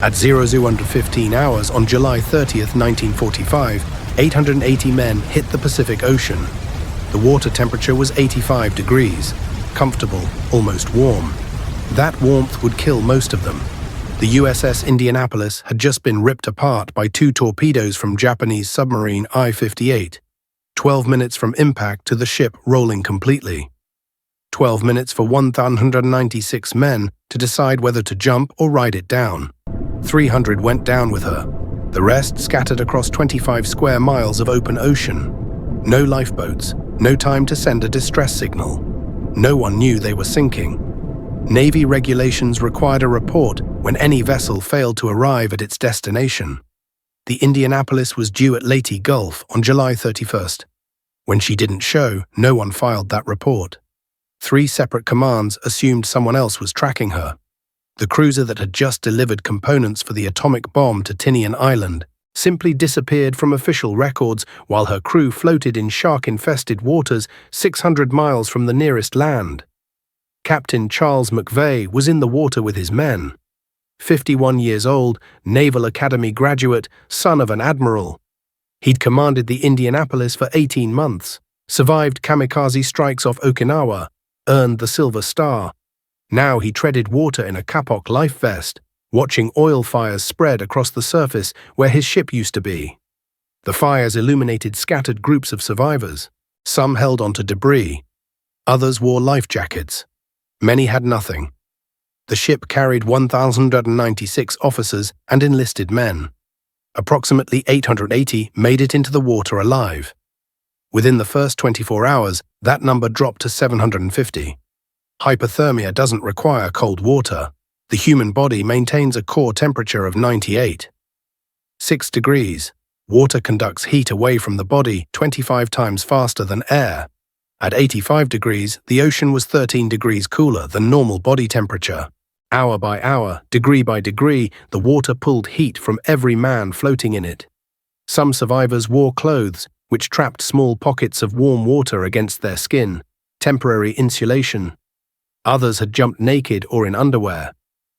At 00:15 hours on July 30th, 1945, 880 men hit the Pacific Ocean. The water temperature was 85 degrees, comfortable, almost warm. That warmth would kill most of them. The USS Indianapolis had just been ripped apart by 2 torpedoes from Japanese submarine I-58. 12 minutes from impact to the ship rolling completely. 12 minutes for 1,196 men to decide whether to jump or ride it down. 300 went down with her. The rest scattered across 25 square miles of open ocean. No lifeboats, no time to send a distress signal. No one knew they were sinking. Navy regulations required a report when any vessel failed to arrive at its destination. The Indianapolis was due at Leyte Gulf on July 31st. When she didn't show, no one filed that report. 3 separate commands assumed someone else was tracking her. The cruiser that had just delivered components for the atomic bomb to Tinian Island simply disappeared from official records while her crew floated in shark-infested waters 600 miles from the nearest land. Captain Charles McVeigh was in the water with his men. 51 years old, Naval Academy graduate, son of an admiral. He'd commanded the Indianapolis for 18 months, survived kamikaze strikes off Okinawa, earned the Silver Star. Now he treaded water in a kapok life vest, watching oil fires spread across the surface where his ship used to be. The fires illuminated scattered groups of survivors. Some held onto debris. Others wore life jackets. Many had nothing. The ship carried 1,096 officers and enlisted men. Approximately 880 made it into the water alive. Within the first 24 hours, that number dropped to 750. Hypothermia doesn't require cold water. The human body maintains a core temperature of 98. 6 degrees. Water conducts heat away from the body 25 times faster than air. At 85 degrees, the ocean was 13 degrees cooler than normal body temperature. Hour by hour, degree by degree, the water pulled heat from every man floating in it. Some survivors wore clothes, which trapped small pockets of warm water against their skin, temporary insulation. Others had jumped naked or in underwear.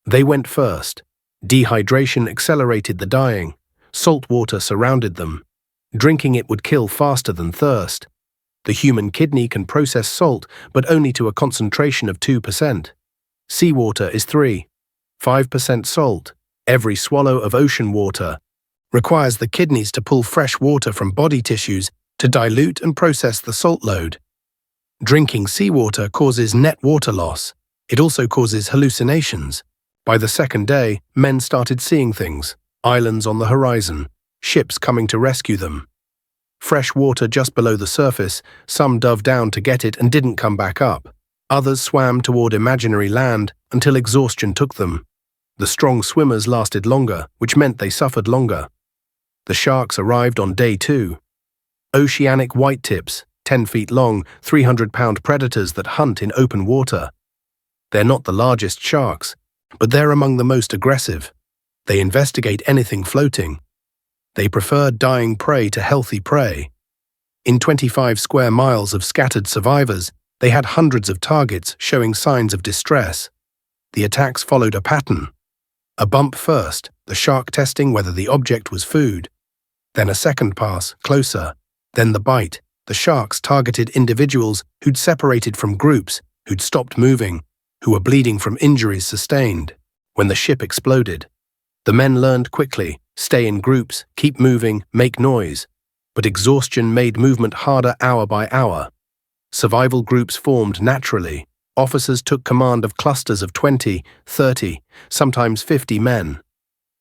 They went first. Dehydration accelerated the dying. Salt water surrounded them. Drinking it would kill faster than thirst. The human kidney can process salt, but only to a concentration of 2%. Seawater is 5% salt. Every swallow of ocean water requires the kidneys to pull fresh water from body tissues to dilute and process the salt load. Drinking seawater causes net water loss. It also causes hallucinations. By the second day, men started seeing things, islands on the horizon, ships coming to rescue them. Fresh water just below the surface, some dove down to get it and didn't come back up. Others swam toward imaginary land until exhaustion took them. The strong swimmers lasted longer, which meant they suffered longer. The sharks arrived on day 2. Oceanic whitetips, 10 feet long, 300-pound predators that hunt in open water. They're not the largest sharks, but they're among the most aggressive. They investigate anything floating. They prefer dying prey to healthy prey. In 25 square miles of scattered survivors, they had hundreds of targets showing signs of distress. The attacks followed a pattern. A bump first, the shark testing whether the object was food. Then a second pass, closer. Then the bite. The sharks targeted individuals who'd separated from groups, who'd stopped moving, who were bleeding from injuries sustained. When the ship exploded, the men learned quickly, stay in groups, keep moving, make noise. But exhaustion made movement harder hour by hour. Survival groups formed naturally. Officers took command of clusters of 20, 30, sometimes 50 men.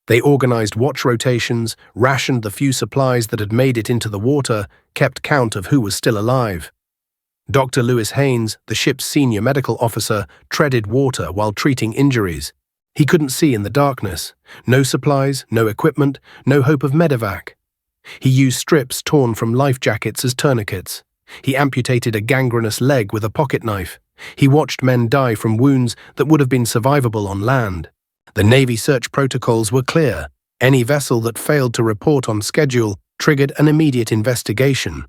They organized watch rotations, rationed the few supplies that had made it into the water, kept count of who was still alive. Dr. Lewis Haynes, the ship's senior medical officer, treaded water while treating injuries. He couldn't see in the darkness. No supplies, no equipment, no hope of medevac. He used strips torn from life jackets as tourniquets. He amputated a gangrenous leg with a pocket knife. He watched men die from wounds that would have been survivable on land. The Navy search protocols were clear. Any vessel that failed to report on schedule triggered an immediate investigation.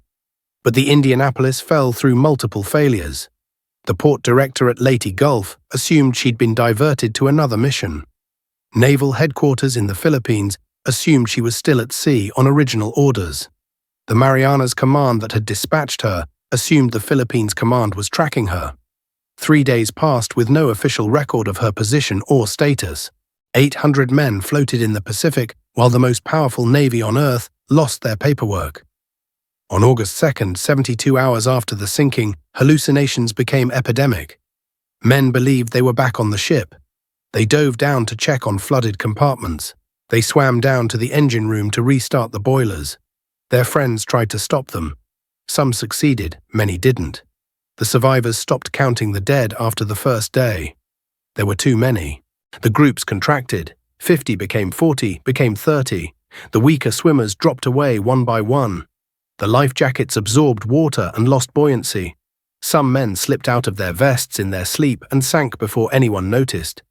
But the Indianapolis fell through multiple failures. The port director at Leyte Gulf assumed she'd been diverted to another mission. Naval headquarters in the Philippines assumed she was still at sea on original orders. The Marianas Command that had dispatched her assumed the Philippines Command was tracking her. 3 days passed with no official record of her position or status. 800 men floated in the Pacific while the most powerful navy on Earth lost their paperwork. On August 2nd, 72 hours after the sinking, hallucinations became epidemic. Men believed they were back on the ship. They dove down to check on flooded compartments. They swam down to the engine room to restart the boilers. Their friends tried to stop them. Some succeeded, many didn't. The survivors stopped counting the dead after the first day. There were too many. The groups contracted. 50 became 40, became 30. The weaker swimmers dropped away one by one. The life jackets absorbed water and lost buoyancy. Some men slipped out of their vests in their sleep and sank before anyone noticed.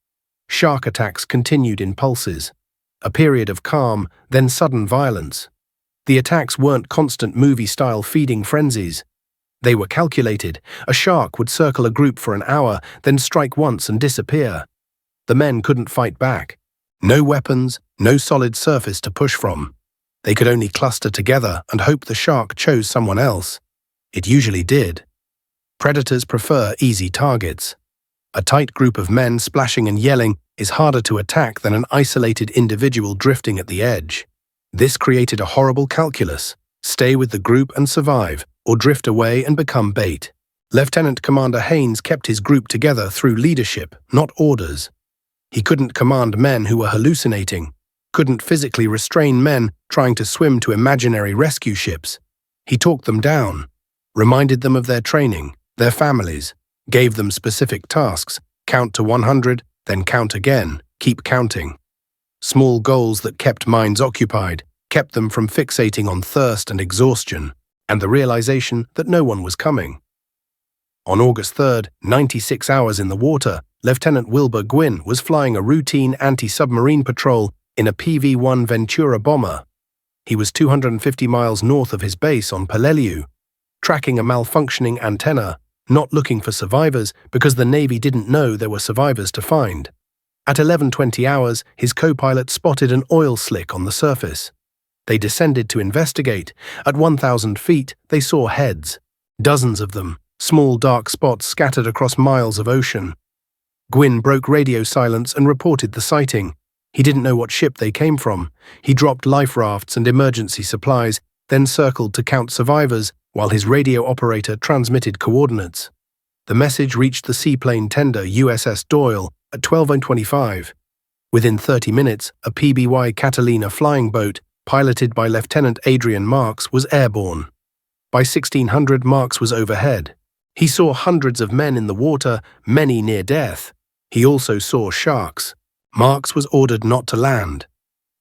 Shark attacks continued in pulses. A period of calm, then sudden violence. The attacks weren't constant movie-style feeding frenzies. They were calculated. A shark would circle a group for an hour, then strike once and disappear. The men couldn't fight back. No weapons, no solid surface to push from. They could only cluster together and hope the shark chose someone else. It usually did. Predators prefer easy targets. A tight group of men splashing and yelling is harder to attack than an isolated individual drifting at the edge. This created a horrible calculus: stay with the group and survive, or drift away and become bait. Lieutenant Commander Haynes kept his group together through leadership, not orders. He couldn't command men who were hallucinating, couldn't physically restrain men trying to swim to imaginary rescue ships. He talked them down, reminded them of their training, their families, gave them specific tasks: count to 100, then count again, keep counting. Small goals that kept minds occupied, kept them from fixating on thirst and exhaustion, and the realization that no one was coming. On August 3rd, 96 hours in the water, Lieutenant Wilbur Gwynn was flying a routine anti-submarine patrol in a PV-1 Ventura bomber. He was 250 miles north of his base on Peleliu, tracking a malfunctioning antenna, not looking for survivors because the Navy didn't know there were survivors to find. At 11:20 hours, his co-pilot spotted an oil slick on the surface. They descended to investigate. At 1,000 feet, they saw heads. Dozens of them, small dark spots scattered across miles of ocean. Gwynn broke radio silence and reported the sighting. He didn't know what ship they came from. He dropped life rafts and emergency supplies, then circled to count survivors while his radio operator transmitted coordinates. The message reached the seaplane tender USS Doyle at 12:25. Within 30 minutes, a PBY Catalina flying boat, piloted by Lieutenant Adrian Marks, was airborne. By 1600, Marks was overhead. He saw hundreds of men in the water, many near death. He also saw sharks. Marks was ordered not to land.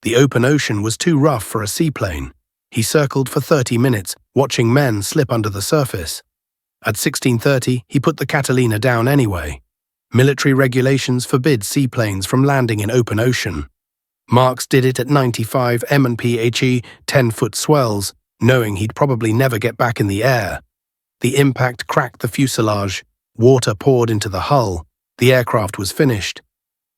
The open ocean was too rough for a seaplane. He circled for 30 minutes, watching men slip under the surface. At 16:30, he put the Catalina down anyway. Military regulations forbid seaplanes from landing in open ocean. Marks did it at 95 mphe, 10-foot swells, knowing he'd probably never get back in the air. The impact cracked the fuselage. Water poured into the hull. The aircraft was finished.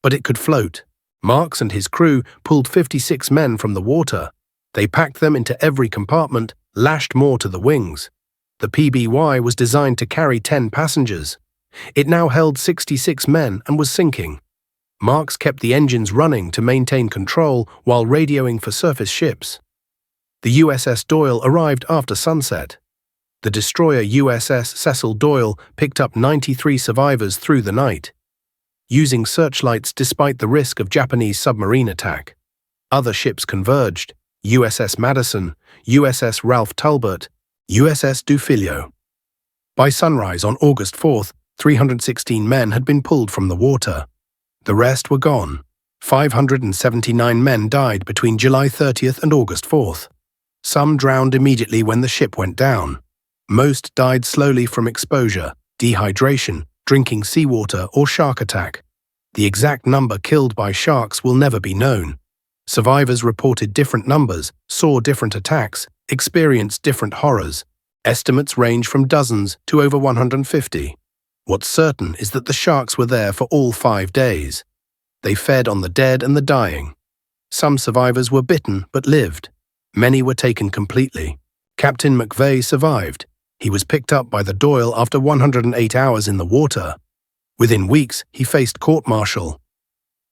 But it could float. Marks and his crew pulled 56 men from the water. They packed them into every compartment, lashed more to the wings. The PBY was designed to carry 10 passengers. It now held 66 men and was sinking. Marks kept the engines running to maintain control while radioing for surface ships. The USS Doyle arrived after sunset. The destroyer USS Cecil Doyle picked up 93 survivors through the night, using searchlights despite the risk of Japanese submarine attack. Other ships converged: USS Madison, USS Ralph Talbot, USS Dufilio. By sunrise on August 4th, 316 men had been pulled from the water. The rest were gone. 579 men died between July 30th and August 4th. Some drowned immediately when the ship went down. Most died slowly from exposure, dehydration, drinking seawater, or shark attack. The exact number killed by sharks will never be known. Survivors reported different numbers, saw different attacks, experienced different horrors. Estimates range from dozens to over 150. What's certain is that the sharks were there for all 5 days. They fed on the dead and the dying. Some survivors were bitten but lived. Many were taken completely. Captain McVeigh survived. He was picked up by the Doyle after 108 hours in the water. Within weeks, he faced court-martial.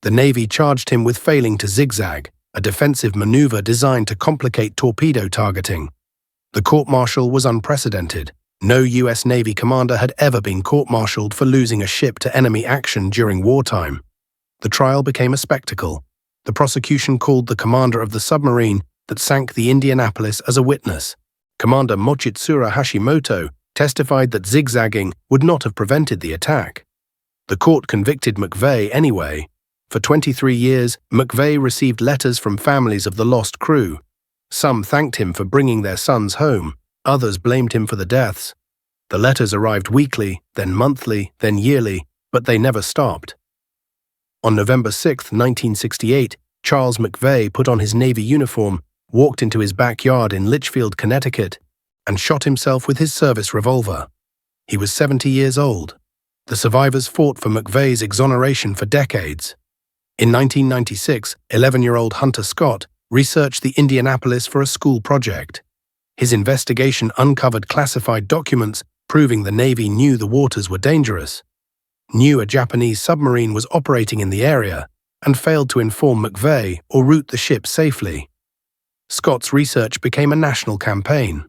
The Navy charged him with failing to zigzag, a defensive maneuver designed to complicate torpedo targeting. The court-martial was unprecedented. No U.S. Navy commander had ever been court-martialed for losing a ship to enemy action during wartime. The trial became a spectacle. The prosecution called the commander of the submarine that sank the Indianapolis as a witness. Commander Mochitsura Hashimoto testified that zigzagging would not have prevented the attack. The court convicted McVeigh anyway. For 23 years, McVeigh received letters from families of the lost crew. Some thanked him for bringing their sons home. Others blamed him for the deaths. The letters arrived weekly, then monthly, then yearly, but they never stopped. On November 6, 1968, Charles McVeigh put on his Navy uniform, walked into his backyard in Litchfield, Connecticut, and shot himself with his service revolver. He was 70 years old. The survivors fought for McVeigh's exoneration for decades. In 1996, 11-year-old Hunter Scott researched the Indianapolis for a school project. His investigation uncovered classified documents proving the Navy knew the waters were dangerous, knew a Japanese submarine was operating in the area, and failed to inform McVeigh or route the ship safely. Scott's research became a national campaign.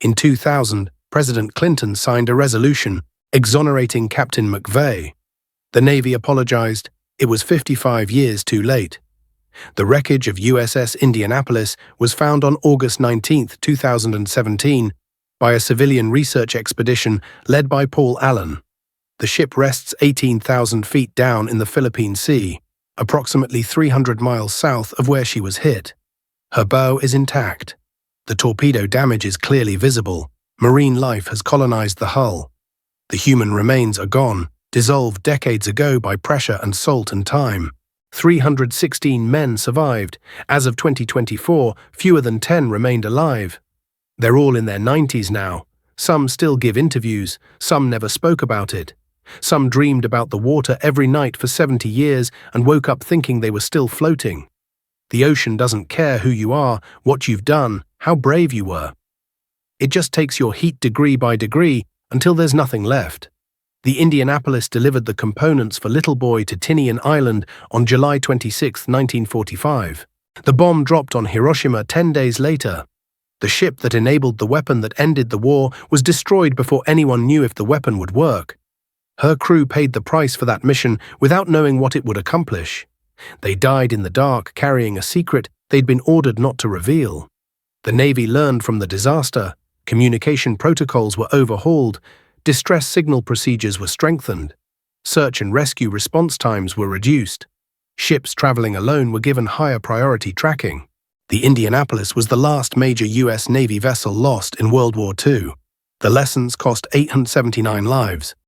In 2000, President Clinton signed a resolution exonerating Captain McVeigh. The Navy apologized. It was 55 years too late. The wreckage of USS Indianapolis was found on August 19, 2017, by a civilian research expedition led by Paul Allen. The ship rests 18,000 feet down in the Philippine Sea, approximately 300 miles south of where she was hit. Her bow is intact. The torpedo damage is clearly visible. Marine life has colonized the hull. The human remains are gone, dissolved decades ago by pressure and salt and time. 316 men survived. As of 2024, fewer than 10 remained alive. They're all in their 90s now. Some still give interviews, some never spoke about it. Some dreamed about the water every night for 70 years and woke up thinking they were still floating. The ocean doesn't care who you are, what you've done, how brave you were. It just takes your heat degree by degree until there's nothing left. The Indianapolis delivered the components for Little Boy to Tinian Island on July 26, 1945. The bomb dropped on Hiroshima 10 days later. The ship that enabled the weapon that ended the war was destroyed before anyone knew if the weapon would work. Her crew paid the price for that mission without knowing what it would accomplish. They died in the dark, carrying a secret they'd been ordered not to reveal. The Navy learned from the disaster. Communication protocols were overhauled. Distress signal procedures were strengthened. Search and rescue response times were reduced. Ships traveling alone were given higher priority tracking. The Indianapolis was the last major U.S. Navy vessel lost in World War II. The lessons cost 879 lives.